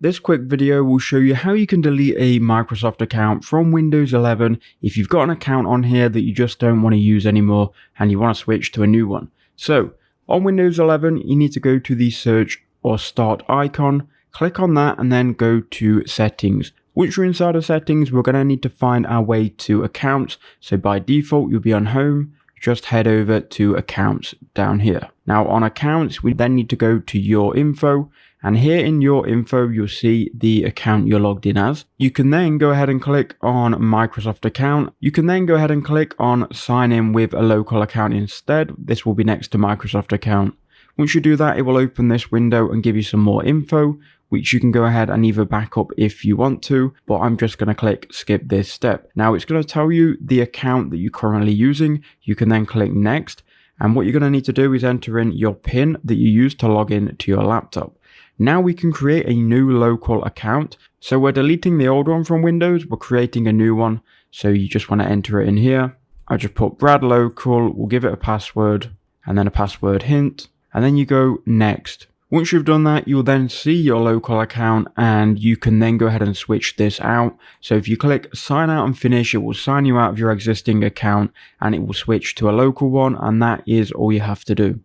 This quick video will show you how you can delete a Microsoft account from Windows 11 if you've got an account on here that you just don't want to use anymore and you want to switch to a new one. So on Windows 11, you need to go to the search or start icon, click on that and then go to settings. Once you're inside of settings, we're going to need to find our way to accounts. So by default, you'll be on home. Just head over to accounts down here. Now on accounts, we then need to go to your info, and here in your info, you'll see the account you're logged in as. You can then go ahead and click on Microsoft account. You can then go ahead and click on sign in with a local account instead. This will be next to Microsoft account. Once you do that, it will open this window and give you some more info, which you can go ahead and either back up if you want to, but I'm just going to click skip this step. Now it's going to tell you the account that you're currently using. You can then click next. And what you're going to need to do is enter in your PIN that you use to log in to your laptop. Now we can create a new local account. So we're deleting the old one from Windows. We're creating a new one. So you just want to enter it in here. I'll just put Brad Local. We'll give it a password and then a password hint. And then you go next. Once you've done that, you'll then see your local account and you can then go ahead and switch this out. So if you click sign out and finish, it will sign you out of your existing account and it will switch to a local one, and that is all you have to do.